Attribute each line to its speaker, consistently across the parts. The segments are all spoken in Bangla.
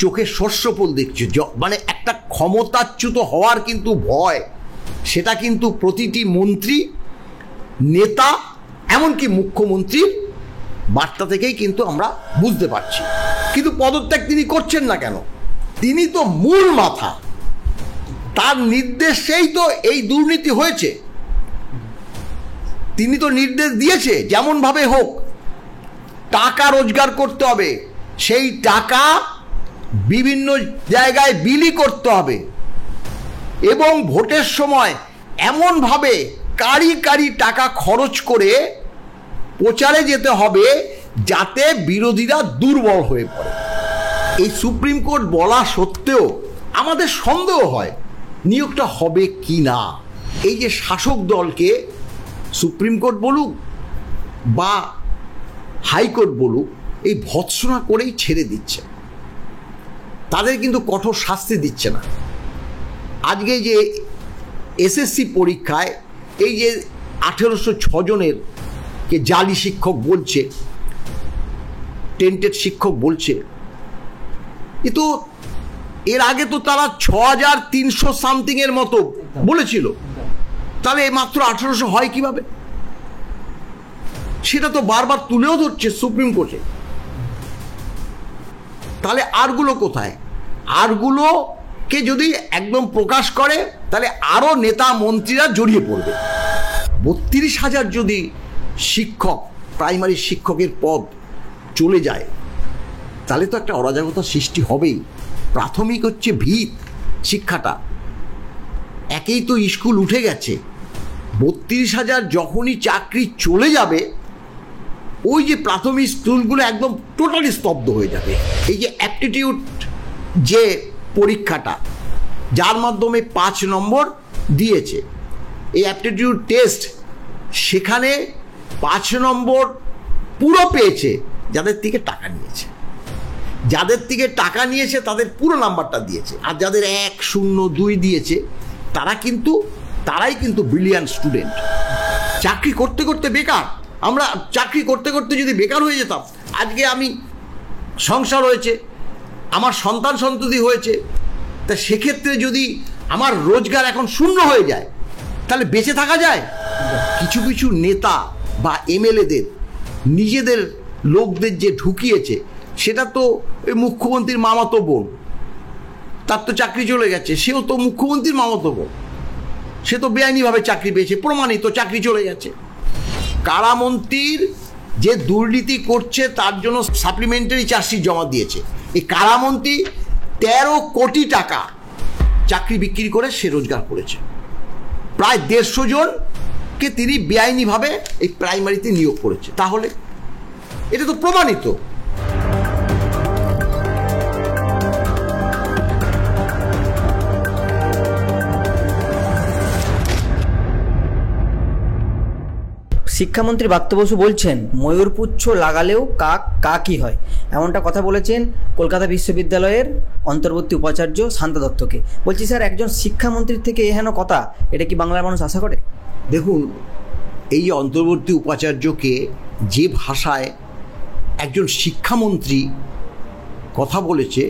Speaker 1: চোখে শস্যফল দেখছে, মানে একটা ক্ষমতাচ্যুত হওয়ার কিন্তু ভয়, সেটা কিন্তু প্রতিটি মন্ত্রী, নেতা, এমনকি মুখ্যমন্ত্রীর বার্তা থেকেই কিন্তু আমরা বুঝতে পারছি। কিন্তু পদত্যাগ তিনি করছেন না কেন? তিনি তো মূল মাথা, তার নির্দেশেই তো এই দুর্নীতি হয়েছে। তিনি তো নির্দেশ দিয়েছে যেমনভাবে হোক টাকা রোজগার করতে হবে, সেই টাকা বিভিন্ন জায়গায় বিলি করতে হবে এবং ভোটের সময় এমনভাবে কারি কারি টাকা খরচ করে প্রচারে যেতে হবে যাতে বিরোধীরা দুর্বল হয়ে পড়ে। এই সুপ্রিম কোর্ট বলা সত্ত্বেও আমাদের সন্দেহ হয় নিয়োগটা হবে কি না। এই যে শাসক দলকে সুপ্রিম কোর্ট বলুক বা হাইকোর্ট বলুক, এই ভৎসনা করেই ছেড়ে দিচ্ছে, তাদের কিন্তু কঠোর শাস্তি দিচ্ছে না। আজকে যে এসএসসি পরীক্ষায় এই যে 1806 জনের কে জালি শিক্ষক বলছে, টেন্টেড শিক্ষক বলছে, এ তো এর আগে তো তারা 6300 সামথিং এর মতো বলেছিল, তাহলে মাত্র 1800 হয় কিভাবে? সেটা তো বারবার তুলেও ধরছে সুপ্রিম কোর্টে। তাহলে আরগুলো কোথায়? আরগুলোকে যদি একদম প্রকাশ করে তাহলে আরো নেতা মন্ত্রীরা জড়িয়ে পড়বে। 32,000 যদি শিক্ষক, প্রাইমারি শিক্ষকের পদ চলে যায় তাহলে তো একটা অরাজকতা সৃষ্টি হবেই। প্রাথমিক হচ্ছে ভিত শিক্ষাটা, একেই তো স্কুল উঠে গেছে, 32,000 যখনই চাকরি চলে যাবে ওই যে প্রাথমিক স্কুলগুলো একদম টোটালি স্তব্ধ হয়ে যাবে। এই যে অ্যাপটিটিউড যে পরীক্ষাটা যার মাধ্যমে 5 নম্বর দিয়েছে, এই অ্যাপটিটিউড টেস্ট, সেখানে 5 নম্বর পুরো পেয়েছে যাদের থেকে টাকা নিয়েছে, যাদের থেকে টাকা নিয়েছে তাদের পুরো নাম্বারটা দিয়েছে, আর যাদের 1, 0, 2 দিয়েছে তারাই কিন্তু ব্রিলিয়ান্ট স্টুডেন্ট। চাকরি করতে করতে বেকার। আমরা চাকরি করতে করতে যদি বেকার হয়ে যেতাম, আজকে আমি সংসার হয়েছে, আমার সন্তান সন্ততি হয়েছে, তা সেক্ষেত্রে যদি আমার রোজগার এখন শূন্য হয়ে যায় তাহলে বেঁচে থাকা যায়? কিছু কিছু নেতা বা এমএলএদের নিজেদের লোকদের যে ঢুকিয়েছে, সেটা তো ওই মুখ্যমন্ত্রীর মামাতো বোন, তার তো চাকরি চলে গেছে, সেও তো মুখ্যমন্ত্রীর মামাতো বোন, সে তো বেআইনিভাবে চাকরি পেয়েছে, প্রমাণিত চাকরি চলে গেছে। কারামন্ত্রীর যে দুর্নীতি করছে তার জন্য সাপ্লিমেন্টারি চার্জশিট জমা দিয়েছে। এই কারামন্ত্রী 13 কোটি টাকা চাকরি বিক্রি করে সে রোজগার করেছে। প্রায় 150 জনকে তিনি বেআইনিভাবে এই প্রাইমারিতে নিয়োগ করেছে। তাহলে এটা তো প্রমাণিত।
Speaker 2: শিক্ষামন্ত্রী ব্রাত্য বসু বলছেন ময়ূরপুচ্ছ লাগালেও কাক কাকই হয়, এমনটা কথা বলেছেন কলকাতা বিশ্ববিদ্যালয়ের অন্তর্বর্তী উপাচার্য শান্তা দত্তকে। বলছি স্যার, একজন শিক্ষামন্ত্রীর থেকে এহেন কথা এটা কি বাংলার মানুষ আশা করে?
Speaker 1: দেখুন, এই অন্তর্বর্তী উপাচার্যকে যে ভাষায় একজন শিক্ষামন্ত্রী কথা বলেছে,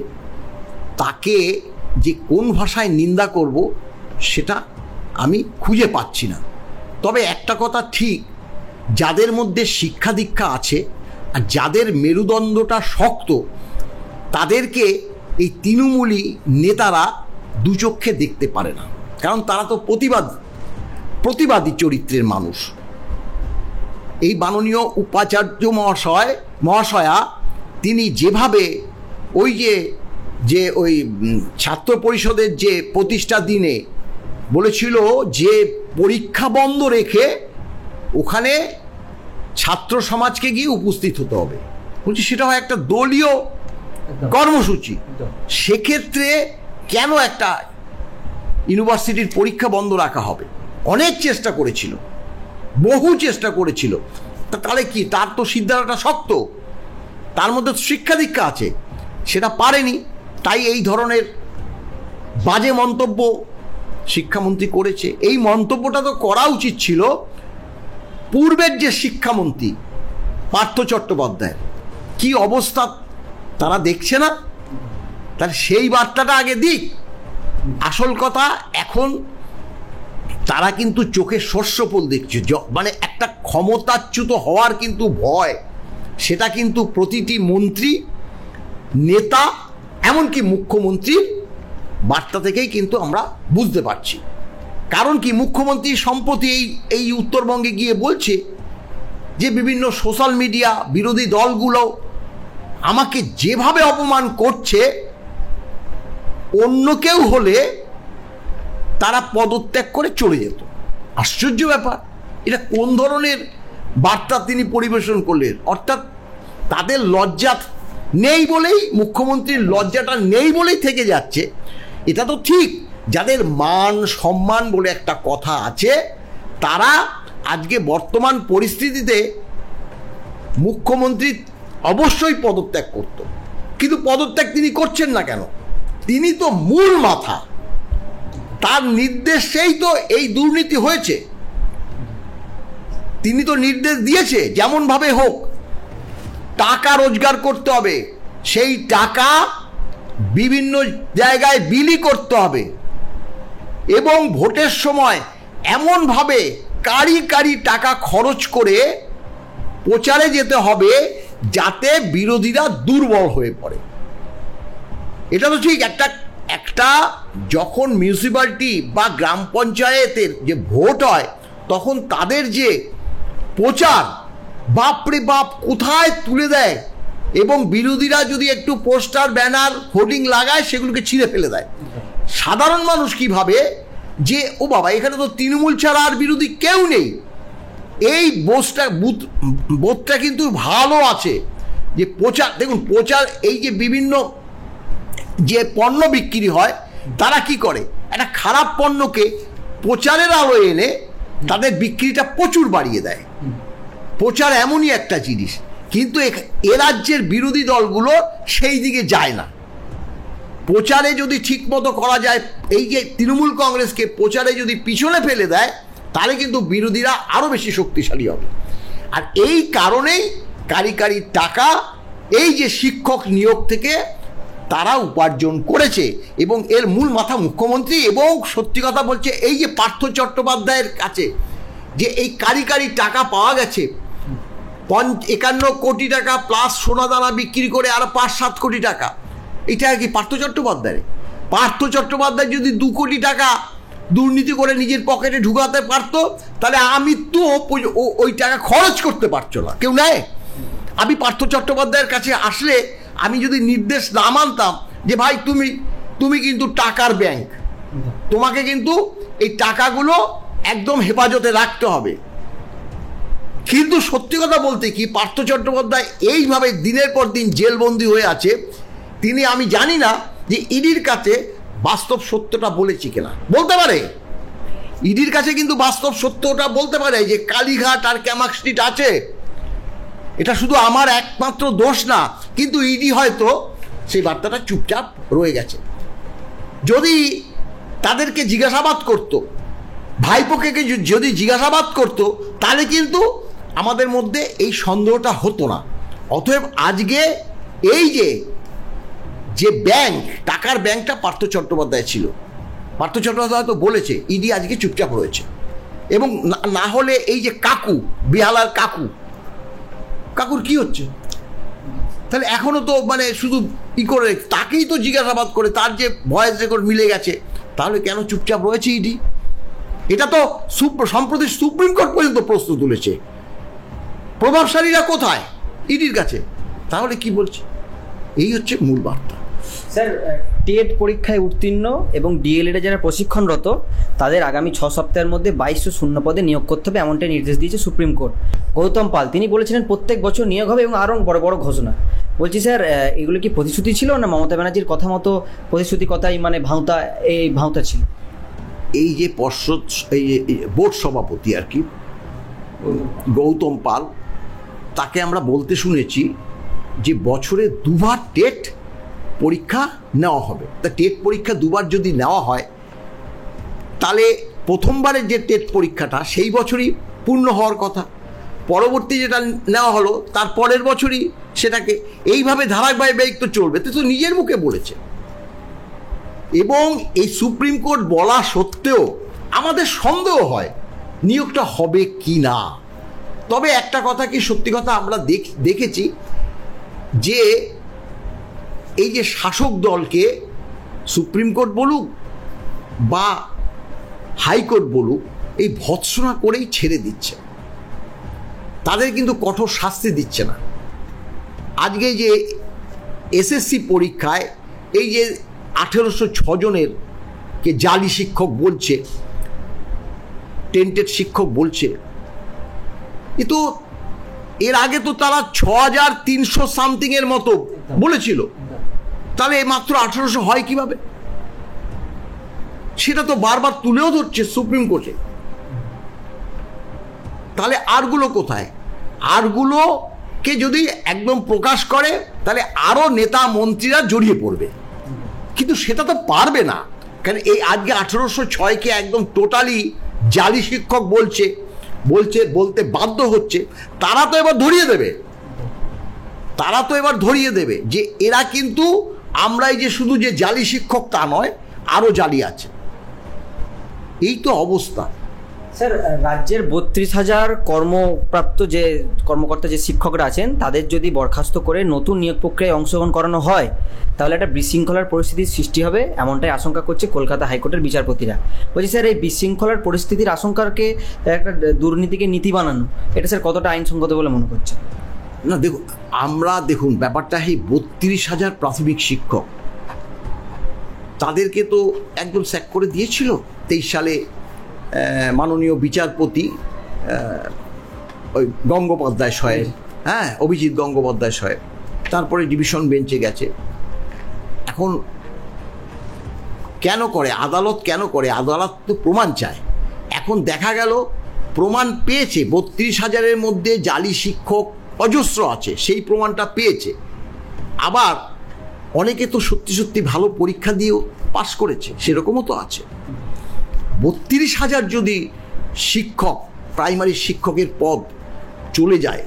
Speaker 1: তাকে যে কোন ভাষায় নিন্দা করব সেটা আমি খুঁজে পাচ্ছি না। তবে একটা কথা ঠিক, যাদের মধ্যে শিক্ষা দীক্ষা আছে আর যাদের মেরুদণ্ডটা শক্ত, তাদেরকে এই তৃণমূলী নেতারা দু চক্ষে দেখতে পারে না, কারণ তারা তো প্রতিবাদী চরিত্রের মানুষ। এই মাননীয় উপাচার্য মহাশয়া তিনি যেভাবে ওই যে ওই ছাত্র পরিষদের যে প্রতিষ্ঠা দিনে বলেছিল যে পরীক্ষা বন্ধ রেখে ওখানে ছাত্র সমাজকে গিয়ে উপস্থিত হতে হবে, বলছি সেটা হয় একটা দলীয় কর্মসূচি। সেক্ষেত্রে কেন একটা ইউনিভার্সিটির পরীক্ষা বন্ধ রাখা হবে? অনেক চেষ্টা করেছিল, বহু চেষ্টা করেছিল, তাহলে কি তার তো সিদ্ধান্তটা শক্ত, তার মধ্যে শিক্ষা দীক্ষা আছে, সেটা পারেনি, তাই এই ধরনের বাজে মন্তব্য শিক্ষামন্ত্রী করেছে। এই মন্তব্যটা তো করা উচিত ছিল পূর্বের যে শিক্ষামন্ত্রী পার্থ চট্টোপাধ্যায়। কি অবস্থা তারা দেখছে না? তাহলে সেই বার্তাটা আগে দিক। আসল কথা, এখন তারা কিন্তু চোখে শস্যফল দেখছে, মানে একটা ক্ষমতাচ্যুত হওয়ার কিন্তু ভয়, সেটা কিন্তু প্রতিটি মন্ত্রী, নেতা, এমনকি মুখ্যমন্ত্রীর বার্তা থেকেই কিন্তু আমরা বুঝতে পারছি। কারণ কি, মুখ্যমন্ত্রী সম্প্রতি এই উত্তরবঙ্গে গিয়ে বলছে যে বিভিন্ন সোশ্যাল মিডিয়া বিরোধী দলগুলো আমাকে যেভাবে অপমান করছে, অন্য কেউ হলে তারা পদত্যাগ করে চলে যেত। আশ্চর্য ব্যাপার, এটা কোন ধরনের বার্তা তিনি পরিবেশন করলেন? অর্থাৎ তাদের লজ্জা নেই বলেই, মুখ্যমন্ত্রীর লজ্জাটা নেই বলেই থেকে যাচ্ছে। এটা তো ঠিক, যাদের মান সম্মান বলে একটা কথা আছে, তারা আজকে বর্তমান পরিস্থিতিতে মুখ্যমন্ত্রী অবশ্যই পদত্যাগ করত, কিন্তু পদত্যাগ তিনি করছেন না কেন? তিনি তো মূল মাথা, তার নির্দেশেই তো এই দুর্নীতি হয়েছে। তিনি তো নির্দেশ দিয়েছে যেমনভাবে হোক টাকা রোজগার করতে হবে, সেই টাকা বিভিন্ন জায়গায় বিলি করতে হবে, এবং ভোটের সময় এমনভাবে কারি কারি টাকা খরচ করে প্রচারে যেতে হবে যাতে বিরোধীরা দুর্বল হয়ে পড়ে। এটা তো ঠিক। একটা যখন মিউনিসিপ্যালিটি বা গ্রাম পঞ্চায়েতের যে ভোট হয়, তখন তাদের যে প্রচার, বাপরে বাপ কোথায় তুলে দেয়, এবং বিরোধীরা যদি একটু পোস্টার, ব্যানার, হোর্ডিং লাগায়, সেগুলোকে ছিঁড়ে ফেলে দেয়। সাধারণ মানুষ কি ভাবে যে ও বাবা, এখানে তো তৃণমূল ছাড়া আর বিরোধী কেউ নেই। এই বোধটা কিন্তু ভালো আছে যে প্রচার, দেখুন প্রচার, এই যে বিভিন্ন যে পণ্য বিক্রি হয়, তারা কি করে, একটা খারাপ পণ্যকে প্রচারের আলো এনে তাদের বিক্রিটা প্রচুর বাড়িয়ে দেয়। প্রচার এমনই একটা জিনিস, কিন্তু এ রাজ্যের বিরোধী দলগুলো সেই দিকে যায় না। প্রচারে যদি ঠিক মতো করা যায়, এই যে তৃণমূল কংগ্রেসকে প্রচারে যদি পিছনে ফেলে দেয়, তাহলে কিন্তু বিরোধীরা আরও বেশি শক্তিশালী হবে। আর এই কারণেই কারি কারি টাকা এই যে শিক্ষক নিয়োগ থেকে তারা উপার্জন করেছে, এবং এর মূল মাথা মুখ্যমন্ত্রী। এবং সত্যি কথা বলছে, এই যে পার্থ চট্টোপাধ্যায়ের কাছে যে এই কারি কারি টাকা পাওয়া গেছে, 51 কোটি টাকা প্লাস সোনাদানা বিক্রি করে আরো 5-7 কোটি টাকা, এটা কি পার্থ চট্টোপাধ্যায়? পার্থ চট্টোপাধ্যায় যদি 2 কোটি টাকা দুর্নীতি করে নিজের পকেটে ঢুকাতে পারতো, তাহলে আমি তো ওই টাকা খরচ করতে পারছো না, কেউ নেয়। আমি পার্থ চট্টোপাধ্যায়ের কাছে আসলে আমি যদি নির্দেশ না মানতাম যে ভাই তুমি কিন্তু টাকার ব্যাংক, তোমাকে কিন্তু এই টাকাগুলো একদম হেফাজতে রাখতে হবে, কিন্তু সত্যি কথা বলতে কি, পার্থ চট্টোপাধ্যায় এইভাবে দিনের পর দিন জেলবন্দি হয়ে আছে। তিনি, আমি জানি না যে ইডির কাছে বাস্তব সত্যটা বলেছি কিনা, বলতে পারে ইডির কাছে কিন্তু বাস্তব সত্যটা বলতে পারে যে কালীঘাট আর ক্যামাক স্ট্রিট আছে। এটা শুধু আমার একমাত্র দোষ না, কিন্তু ইডি হয়তো সেই বার্তাটা চুপচাপ রয়ে গেছে। যদি তাদেরকে জিজ্ঞাসাবাদ করত, ভাইপোকে যদি জিজ্ঞাসাবাদ করত, তাহলে কিন্তু আমাদের মধ্যে এই সন্দেহটা হতো না। অতএব আজকে এই যে ব্যাংক, টাকার ব্যাংকটা পার্থ চট্টোপাধ্যায় ছিল। পার্থ চট্টোপাধ্যায় তো বলেছে ইডি আজকে চুপচাপ রয়েছে। এবং না হলে এই যে কাকু, বেহালার কাকুর কি হচ্ছে? তাহলে এখনো তো মানে শুধু করে তাকেই তো জিজ্ঞাসাবাদ করে, তার যে ভয়েস রেকর্ড মিলে গেছে, তাহলে কেন চুপচাপ রয়েছে ইডি? এটা তো সম্প্রতি সুপ্রিম কোর্ট পর্যন্ত প্রশ্ন তুলেছে, প্রভাবশালীরা কোথায়? ইডির কাছে। তাহলে কি বলছে? এই হচ্ছে মূল বার্তা।
Speaker 2: স্যার, টেট পরীক্ষায় উত্তীর্ণ এবং ডিএলএডে যারা প্রশিক্ষণরত, তাদের আগামী 6 সপ্তাহের মধ্যে 2200 শূন্য পদে নিয়োগ করতে হবে, এমনটাই নির্দেশ দিয়েছে সুপ্রিম কোর্ট। গৌতম পাল তিনি বলেছিলেন প্রত্যেক বছর নিয়োগ হবে এবং আরও বড় বড় ঘোষণা। বলছি স্যার, এগুলো কি প্রতিশ্রুতি ছিল, না মমতা ব্যানার্জির কথা মতো প্রতিশ্রুতি কথাই মানে ভাঁওতা ছিল?
Speaker 1: এই যে পর্ষদ, এই বোর্ড সভাপতি আর কি গৌতম পাল, তাকে আমরা বলতে শুনেছি যে বছরে 2বার টেট পরীক্ষা নেওয়া হবে। তা টেট পরীক্ষা 2বার যদি নেওয়া হয়, তাহলে প্রথমবারের যে টেট পরীক্ষাটা সেই বছরই পূর্ণ হওয়ার কথা, পরবর্তী যেটা নেওয়া হলো তার পরের বছরই সেটাকে, এইভাবে ধারাবাহিক তো চলবে। তো নিজের মুখে বলেছে এবং এই সুপ্রিম কোর্ট বলা সত্ত্বেও আমাদের সন্দেহ হয় নিয়োগটা হবে কি না। তবে একটা কথা কি সত্যি কথা আমরা দেখেছি যে এই যে শাসক দলকে সুপ্রিম কোর্ট বলুক বা হাইকোর্ট বলুক এই ভৎসনা করেই ছেড়ে দিচ্ছে, তাদের কিন্তু কঠোর শাস্তি দিচ্ছে না। আজকে যে এসএসসি পরীক্ষায় এই যে 1806 জনের কে জালি শিক্ষক বলছে, টেন্টেড শিক্ষক বলছে, এ তো এর আগে তো তারা 6300 সামথিং এর মতো বলেছিল, তাহলে মাত্র 1800 হয় কিভাবে? সেটা তো বারবার তুলেও ধরছে সুপ্রিম কোর্টে। তাহলে আরগুলো কোথায়? আরগুলোকে যদি একদম প্রকাশ করে তাহলে আরো নেতা মন্ত্রীরা জড়িয়ে পড়বে, কিন্তু সেটা তো পারবে না। কারণ এই আজকে 1806-কে একদম টোটালি জালি শিক্ষক বলতে বাধ্য হচ্ছে। তারা তো এবার ধরিয়ে দেবে যে এরা কিন্তু আমরা এই যে শুধু যে জালি শিক্ষক তা নয়, আরো জালি আছে। এই তো অবস্থা।
Speaker 2: স্যার, রাজ্যের 32,000 কর্মপ্রাপ্ত যে কর্মকর্তা যে শিক্ষকরা আছেন তাদের যদি বরখাস্ত করে নতুন নিয়োগ প্রক্রিয়ায় অংশগ্রহণ করানো হয় তাহলে একটা বিশৃঙ্খলার পরিস্থিতির সৃষ্টি হবে, এমনটাই আশঙ্কা করছে কলকাতা হাইকোর্টের বিচারপতিরা। বলছি স্যার, এই বিশৃঙ্খলার পরিস্থিতির আশঙ্কাকে একটা দুর্নীতিকে নীতি বানানো, এটা স্যার কতটা আইনসঙ্গত বলে মনে করছে?
Speaker 1: না দেখুন ব্যাপারটা এই 32,000 প্রাথমিক শিক্ষক, তাদেরকে তো একদম স্যাক করে দিয়েছিল 23 সালে মাননীয় বিচারপতি ওই গঙ্গোপাধ্যায় সাহেব, অভিজিৎ গঙ্গোপাধ্যায় সাহেব, তারপরে ডিভিশন বেঞ্চে গেছে। এখন আদালত কেন করে? আদালত তো প্রমাণ চায়। এখন দেখা গেল প্রমাণ পেয়েছে 32,000-এর মধ্যে জালি শিক্ষক অজস্র আছে, সেই প্রমাণটা পেয়েছে। আবার অনেকে তো সত্যি ভালো পরীক্ষা দিয়েও পাশ করেছে, সেরকমও তো আছে। 32,000 যদি শিক্ষক, প্রাইমারি শিক্ষকের পদ চলে যায়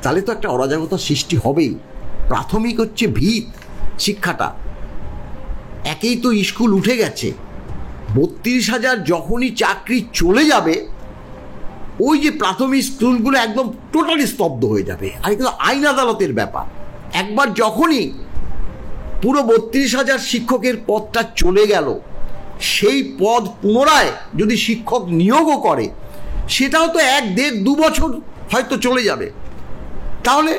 Speaker 1: তাহলে তো একটা অরাজকতার সৃষ্টি হবেই। প্রাথমিক হচ্ছে ভিত শিক্ষাটা, একেই তো স্কুল উঠে গেছে। 32,000 যখনই চাকরি চলে যাবে ওই যে প্রাথমিক স্কুলগুলো একদম টোটালি স্তব্ধ হয়ে যাবে। আর কিন্তু আইন আদালতের ব্যাপার, একবার যখনই পুরো 32,000 শিক্ষকের পদটা চলে গেল, সেই পদ পুনরায় যদি শিক্ষক নিয়োগও করে সেটাও তো 1, 1.5, 2 বছর হয়তো চলে যাবে। তাহলে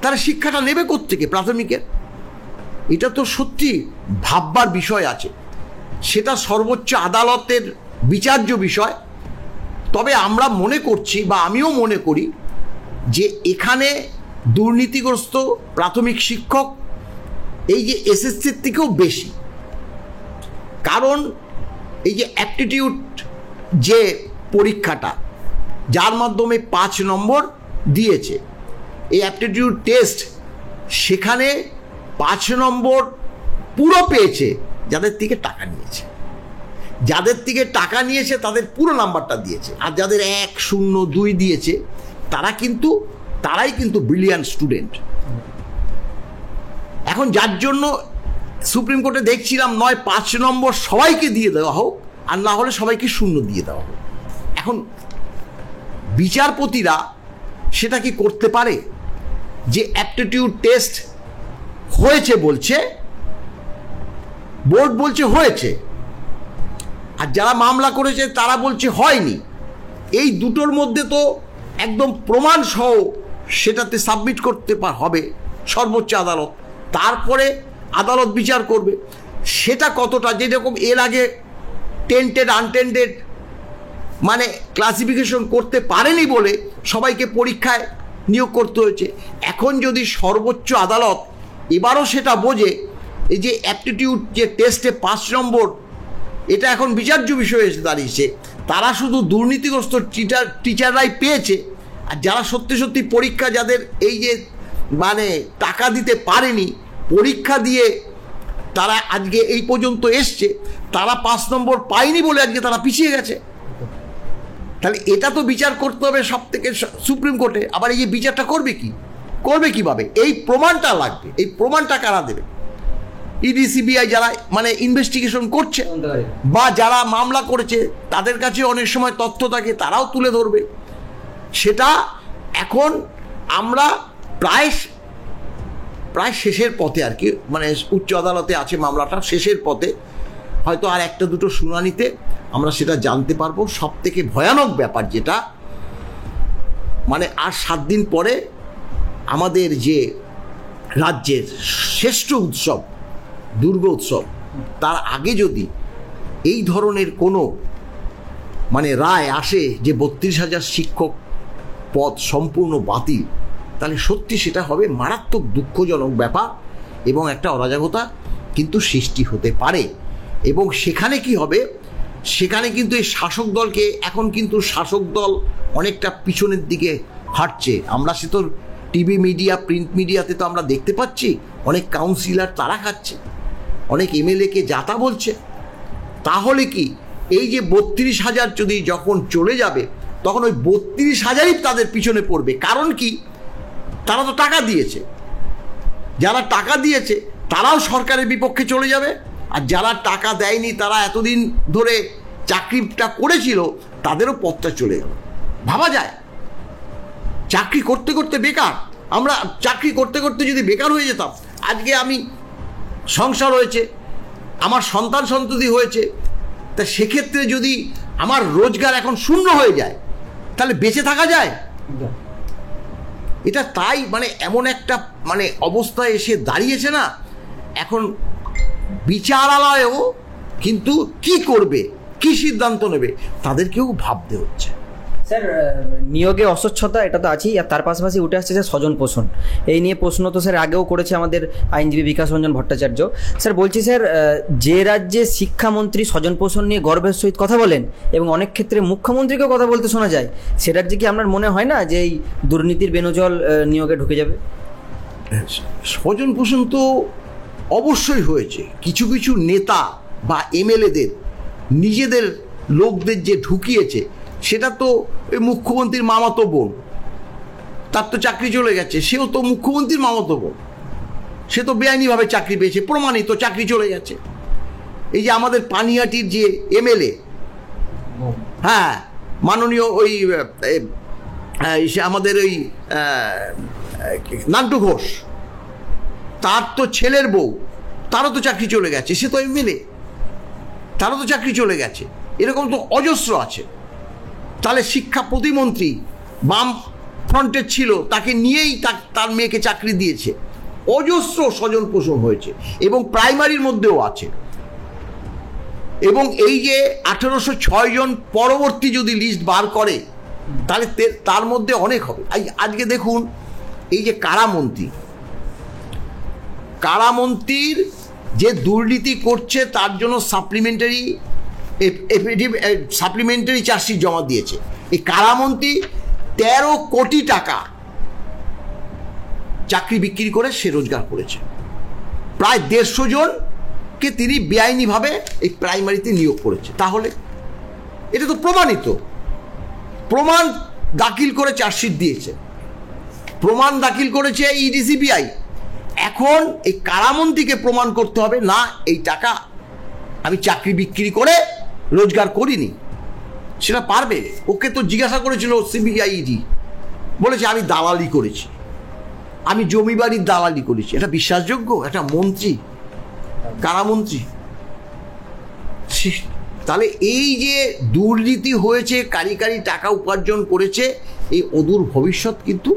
Speaker 1: তারা শিক্ষাটা নেবে কোত্থেকে প্রাথমিকের? এটা তো সত্যি ভাববার বিষয় আছে। সেটা সর্বোচ্চ আদালতের বিচার্য বিষয়। তবে আমরা মনে করছি বা আমিও মনে করি যে এখানে দুর্নীতিগ্রস্ত প্রাথমিক শিক্ষক এই যে এসএসসির থেকেও বেশি। কারণ এই যে অ্যাপটিটিউড যে পরীক্ষাটা যার মাধ্যমে 5 নম্বর দিয়েছে, এই অ্যাপটিটিউড টেস্ট, সেখানে 5 নম্বর পুরো পেয়েছে যাদের থেকে টাকা নিয়েছে, তাদের পুরো নাম্বারটা দিয়েছে। আর যাদের 1, 0, 2 দিয়েছে তারাই কিন্তু ব্রিলিয়ান্ট স্টুডেন্ট। এখন যার জন্য সুপ্রিম কোর্টে দেখছিলাম নয় 5 নম্বর সবাইকে দিয়ে দেওয়া হোক, আর না হলে সবাইকে 0 দিয়ে দেওয়া হোক। এখন বিচারপতিরা সেটা কি করতে পারে? যে অ্যাপটিটিউড টেস্ট হয়েছে বলছে, বোর্ড বলছে হয়েছে, আর যারা মামলা করেছে তারা বলছে হয়নি। এই দুটোর মধ্যে তো একদম প্রমাণ সহ সেটাতে সাবমিট করতে হবে সর্বোচ্চ আদালত, তারপরে আদালত বিচার করবে। সেটা কতটা, যেরকম এর আগে টেন্টেড আনটেন্টেড মানে ক্লাসিফিকেশন করতে পারেনি বলে সবাইকে পরীক্ষায় নিয়োগ করতে হয়েছে। এখন যদি সর্বোচ্চ আদালত এবারও সেটা বোঝে, এই যে অ্যাপটিটিউড যে টেস্টে 5 নম্বর, এটা এখন বিচার্য বিষয় এসে দাঁড়িয়েছে। তারা শুধু দুর্নীতিগ্রস্ত টিচাররাই পেয়েছে, আর যারা সত্যি পরীক্ষা, যাদের এই যে মানে টাকা দিতে পারেনি, পরীক্ষা দিয়ে তারা আজকে এই পর্যন্ত এসছে, তারা 5 নম্বর পায়নি বলে আজকে তারা পিছিয়ে গেছে। তাহলে এটা তো বিচার করতে হবে সব থেকে সুপ্রিম কোর্টে। আবার এই যে বিচারটা করবে কিভাবে? এই প্রমাণটা লাগবে। এই প্রমাণটা কারা দেবে? ইডি সিবিআই যারা মানে ইনভেস্টিগেশন করছে বা যারা মামলা করেছে তাদের কাছে অনেক সময় তথ্য থাকে, তারাও তুলে ধরবে। সেটা এখন আমরা প্রায় শেষের পথে আর কি, মানে উচ্চ আদালতে আছে মামলাটা, শেষের পথে, হয়তো আর একটা দুটো শুনানিতে আমরা সেটা জানতে পারবো। সব থেকে ভয়ানক ব্যাপার যেটা, মানে আর 7 দিন পরে আমাদের যে রাজ্যের শ্রেষ্ঠ উৎসব দুর্গা উৎসব, তার আগে যদি এই ধরনের কোনো মানে রায় আসে যে 32,000 শিক্ষক পদ সম্পূর্ণ বাতিল, তাহলে সত্যি সেটা হবে মারাত্মক দুঃখজনক ব্যাপার এবং একটা অরাজকতা কিন্তু সৃষ্টি হতে পারে। এবং সেখানে কি হবে, সেখানে কিন্তু এই শাসক দলকে, এখন কিন্তু শাসক দল অনেকটা পিছনের দিকে হাঁটছে। আমরা সে তো টিভি মিডিয়া, প্রিন্ট মিডিয়াতে তো আমরা দেখতে পাচ্ছি অনেক কাউন্সিলর তারা খাচ্ছে, অনেক এমএলএকে যাতা বলছে। তাহলে কি এই যে 32,000 যদি যখন চলে যাবে, তখন ওই 32,000ই তাদের পিছনে পড়বে। কারণ কি, তারা তো টাকা দিয়েছে, যারা টাকা দিয়েছে তারাও সরকারের বিপক্ষে চলে যাবে, আর যারা টাকা দেয়নি, তারা এতদিন ধরে চাকরিটা করেছিল, তাদেরও পথটা চলে গেল। ভাবা যায়, চাকরি করতে করতে বেকার, আমরা চাকরি করতে করতে যদি বেকার হয়ে যেতাম, আজকে আমি সংসার হয়েছে, আমার সন্তান সন্ততি হয়েছে, তা সেক্ষেত্রে যদি আমার রোজগার এখন শূন্য হয়ে যায়, তাহলে বেঁচে থাকা যায়? এটা তাই মানে এমন একটা মানে অবস্থায় এসে দাঁড়িয়েছে না, এখন বিচারালয়েও কিন্তু কি করবে, কি সিদ্ধান্ত নেবে, তাদেরকেও ভাবতে হচ্ছে।
Speaker 2: স্যার, নিয়োগে অস্বচ্ছতা এটা তো আছেই, আর তার পাশাপাশি উঠে আসছে স্যার স্বজন পোষণ। এই নিয়ে প্রশ্ন তো স্যার আগেও করেছে আমাদের আইনজীবী বিকাশ রঞ্জন ভট্টাচার্য। স্যার বলছি স্যার, যে রাজ্যে শিক্ষামন্ত্রী স্বজন পোষণ নিয়ে গর্বের সহিত কথা বলেন এবং অনেক ক্ষেত্রে মুখ্যমন্ত্রীকেও কথা বলতে শোনা যায়, সে রাজ্যে কি আপনার মনে হয় না যে এই দুর্নীতির বেনজল নিয়োগে ঢুকে যাবে?
Speaker 1: স্বজন পোষণ তো অবশ্যই হয়েছে। কিছু কিছু নেতা বা এমএলএদের নিজেদের লোকদের যে ঢুকিয়েছে, সেটা তো মুখ্যমন্ত্রীর মামাতো বোন, তার তো চাকরি চলে গেছে, সেও তো মুখ্যমন্ত্রীর মামাতো বোন, সে তো বেআইনিভাবে চাকরি পেয়েছে, প্রমাণিত চাকরি চলে গেছে। এই যে আমাদের পানিহাটির যে এমএলএ, হ্যাঁ মাননীয় ওই আমাদের ওই নান্টু ঘোষ, তার তো ছেলের বউ, তারও তো চাকরি চলে গেছে, সে তো এমএলএ, তারও তো চাকরি চলে গেছে। এরকম তো অজস্র আছে। তাহলে শিক্ষা প্রতিমন্ত্রী বাম ফ্রন্টের ছিল, তাকে নিয়েই তার মেয়েকে চাকরি দিয়েছে। অজস্র স্বজন পোষণ হয়েছে এবং প্রাইমারির মধ্যেও আছে। এবং এই যে 1806 জন পরবর্তী যদি লিস্ট বার করে, তাহলে তার মধ্যে অনেক হবে। আজকে দেখুন, এই যে কারামন্ত্রীর যে দুর্নীতি করছে, তার জন্য সাপ্লিমেন্টারি চার্জশিট জমা দিয়েছে। এই কারামন্ত্রী 13 কোটি টাকা চাকরি বিক্রি করে সে রোজগার করেছে। প্রায় 150 জনকে তিনি বেআইনিভাবে এই প্রাইমারিতে নিয়োগ করেছে। তাহলে এটা তো প্রমাণিত, প্রমাণ দাখিল করে চার্জশিট দিয়েছে, প্রমাণ দাখিল করেছে ইডি সিবিআই। এখন এই কারামন্ত্রীকে প্রমাণ করতে হবে, না এই টাকা আমি চাকরি বিক্রি করে রোজগার করিনি। সেটা পারবে? ওকে তো জিজ্ঞাসা করেছিল সিবিআই, ইডি বলেছে আমি দালালি করেছি, আমি জমি বাড়ির দালালি করেছি। এটা বিশ্বাসযোগ্য একটা মন্ত্রী, কারামন্ত্রী? তাহলে এই যে দুর্নীতি হয়েছে, কারি টাকা উপার্জন করেছে, এই অদূর ভবিষ্যৎ কিন্তু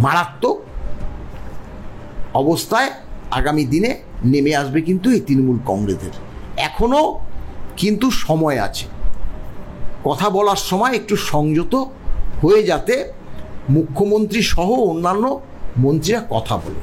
Speaker 1: মারাত্মক অবস্থায় আগামী দিনে নেমে আসবে কিন্তু এই তৃণমূল কংগ্রেসের। এখনো কিন্তু সময় আছে, কথা বলার সময় একটু সংযত হয়ে যাতে মুখ্যমন্ত্রী সহ অন্যান্য মন্ত্রীরা কথা বলে।